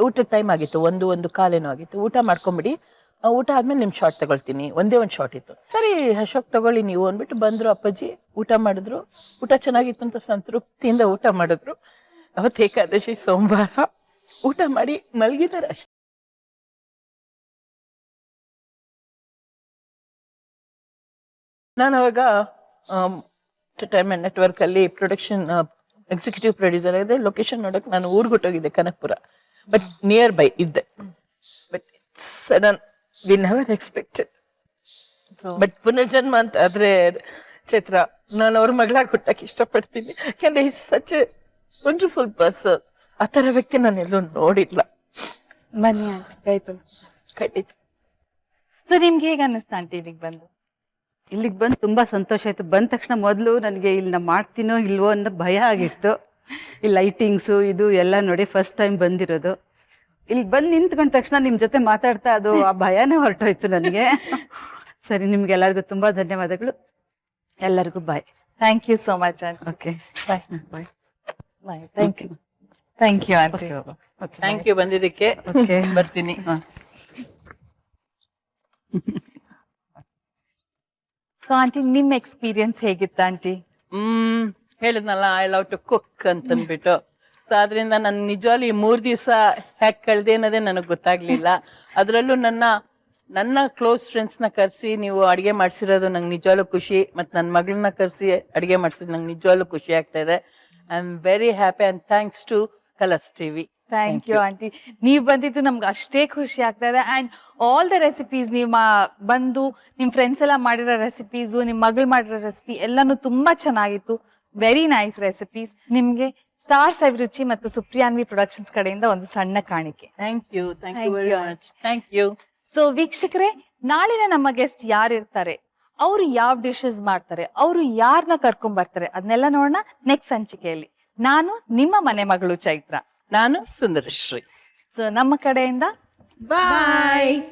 ಊಟದ ಟೈಮ್ ಆಗಿತ್ತು, 1:15 ಆಗಿತ್ತು. ಊಟ ಮಾಡ್ಕೊಂಬಿಡಿ, ಊಟ ಆದ್ಮೇಲೆ ನಿಮ್ ಶಾರ್ಟ್ ತಗೊಳ್ತೀನಿ. ಒಂದೇ ಒಂದು ಶಾರ್ಟ್ ಇತ್ತು. ಸರಿ ಅಶೋಕ್ ತಗೊಳ್ಳಿ ನೀವು ಅಂದ್ಬಿಟ್ಟು ಬಂದ್ರು ಅಪ್ಪಾಜಿ. ಊಟ ಮಾಡಿದ್ರು. ಊಟ ಚೆನ್ನಾಗಿತ್ತು ಅಂತ ಸಂತೃಪ್ತಿಯಿಂದ ಊಟ ಮಾಡಿದ್ರು. ಅವತ್ತು ಏಕಾದಶಿ ಸೋಮವಾರ. ಊಟ ಮಾಡಿ ಮಲಗಿದ್ದಾರೆ ಅಷ್ಟೇ. ನಾನು ಅವಾಗ ಎಂಟರ್ಟೈನ್ಮೆಂಟ್ ನೆಟ್ವರ್ಕ್ ಅಲ್ಲಿ ಪ್ರೊಡಕ್ಷನ್ ಎಕ್ಸಿಕ್ಯೂಟಿವ್ ಪ್ರೊಡ್ಯೂಸರ್ ಇದೆ. ಲೊಕೇಶನ್ ನೋಡಕ್ ನಾನು ಊರ್ಗೊಟ್ಟೋಗಿದ್ದೆ, ಕನಕಪುರ. ಬಟ್ ನಿಯರ್ ಬೈ ಇದ್ದೆ. But sudden we never expected. But ಪುನರ್ಜನ್ಮ ಅಂತ ಆದ್ರೆ ಚೈತ್ರ, ನಾನು ಅವ್ರ ಮಗಳಾಗಿ ಹುಟ್ಟಕ್ಕೆ ಇಷ್ಟಪಡ್ತೀನಿ. ಯಾಕಂದ್ರೆ is such A wonderful person. ಆ ಥರ ವ್ಯಕ್ತಿ ನಾನು ಎಲ್ಲೂ ನೋಡಿಲ್ಲ. ಬನ್ನಿ ಆಂಟಿ, ಕೈತು. ಖಂಡಿತ. ಸೊ ನಿಮ್ಗೆ ಹೇಗೆ ಅನ್ನಿಸ್ತಾ ಆಂಟಿ ಇಲ್ಲಿಗೆ ಬಂದು? ಇಲ್ಲಿಗೆ ಬಂದು ತುಂಬಾ ಸಂತೋಷ ಆಯ್ತು. ಬಂದ ತಕ್ಷಣ ಮೊದಲು ನನಗೆ ಇಲ್ಲಿ ನಾ ಮಾಡ್ತೀನೋ ಇಲ್ವೋ ಅನ್ನೋ ಭಯ ಆಗಿತ್ತು. ಈ ಲೈಟಿಂಗ್ಸು ಇದು ಎಲ್ಲ ನೋಡಿ ಫಸ್ಟ್ ಟೈಮ್ ಬಂದಿರೋದು. ಇಲ್ಲಿ ಬಂದು ನಿಂತ್ಕೊಂಡ ತಕ್ಷಣ ನಿಮ್ಮ ಜೊತೆ ಮಾತಾಡ್ತಾ ಅದು ಆ ಭಯನೇ ಹೊರಟೋಯ್ತು ನನಗೆ. ಸರಿ, ನಿಮ್ಗೆಲ್ಲರಿಗೂ ತುಂಬಾ ಧನ್ಯವಾದಗಳು. ಎಲ್ಲರಿಗೂ bye. Thank you so much aunty. Okay, bye bye. Bye. Thank you. Thank you aunty. Thank you ಬಂದಿದ್ದಕ್ಕೆ. ಓಕೆ, ಬರ್ತೀನಿ. ಸೊ ಆಂಟಿ, ನಿಮ್ ಎಕ್ಸ್ಪೀರಿಯನ್ಸ್ ಹೇಗಿತ್ತು ಆಂಟಿ? ಹೇಳಿದ್ನಲ್ಲ, ಐ ಲವ್ ಟು ಕುಕ್ ಅಂತಂದ್ಬಿಟ್ಟು. ಸೊ ಅದರಿಂದ ನಾನು ನಿಜವಾಗ್ಲೂ ಈ 3 ದಿವಸ ಹ್ಯಾಕ್ ಕಳ್ದೆ ಅನ್ನೋದೇ ನನಗೆ ಗೊತ್ತಾಗ್ಲಿಲ್ಲ. ಅದರಲ್ಲೂ ನನ್ನ ಕ್ಲೋಸ್ ಫ್ರೆಂಡ್ಸ್ ನ ಕರೆಸಿ ನೀವು ಅಡಿಗೆ ಮಾಡ್ಸಿರೋದು ನಂಗೆ ನಿಜವಾಗ್ಲೂ ಖುಷಿ. ಮತ್ತೆ ನನ್ನ ಮಗಳನ್ನ ಕರೆಸಿ ಅಡಿಗೆ ಮಾಡ್ಸಿದ್ ನಂಗೆ ನಿಜವಾಗ್ಲೂ ಖುಷಿ ಆಗ್ತಾ ಇದೆ. I am very happy and thanks to Colors TV. Thank you aunty. ನೀವ್ ಬಂದಿದ್ದು ನಮ್ಗೆ ಅಷ್ಟೇ ಖುಷಿ ಆಗ್ತಾ ಇದೆ. ಅಂಡ್ ಆಲ್ ದ ರೆಸಿಪೀಸ್ ನೀವು ಬಂದು ನಿಮ್ ಫ್ರೆಂಡ್ಸ್ ಎಲ್ಲ ಮಾಡಿರೋ ರೆಸಿಪೀಸು, ನಿಮ್ ಮಗಳು ಮಾಡಿರೋ ರೆಸಿಪಿ ಎಲ್ಲಾನು ತುಂಬಾ ಚೆನ್ನಾಗಿತ್ತು. Very nice recipes. ನಿಮ್ಗೆ ಸ್ಟಾರ್ ಸವಿರುಚಿ ಮತ್ತು ಸುಪ್ರಿಯಾನ್ವಿ ಪ್ರೊಡಕ್ಷನ್ಸ್ ಕಡೆಯಿಂದ ಒಂದು ಸಣ್ಣ ಕಾಣಿಕೆ. Thank you very much. Thank you. So ವೀಕ್ಷಕರೇ, ನಾಳಿನ ನಮ್ಮ ಗೆಸ್ಟ್ ಯಾರಿರ್ತಾರೆ, ಅವ್ರು ಯಾವ ಡಿಶಸ್ ಮಾಡ್ತಾರೆ, ಅವ್ರು ಯಾರನ್ನ ಕರ್ಕೊಂಡ್ ಬರ್ತಾರೆ, ಅದನ್ನೆಲ್ಲ ನೋಡೋಣ ನೆಕ್ಸ್ಟ್ ಸಂಚಿಕೆಯಲ್ಲಿ. ನಾನು ನಿಮ್ಮ ಮನೆ ಮಗಳು ಚೈತ್ರ. ನಾನು ಸುಂದರಶ್ರೀ. ಸೊ ನಮ್ಮ ಕಡೆಯಿಂದ ಬಾಯ್.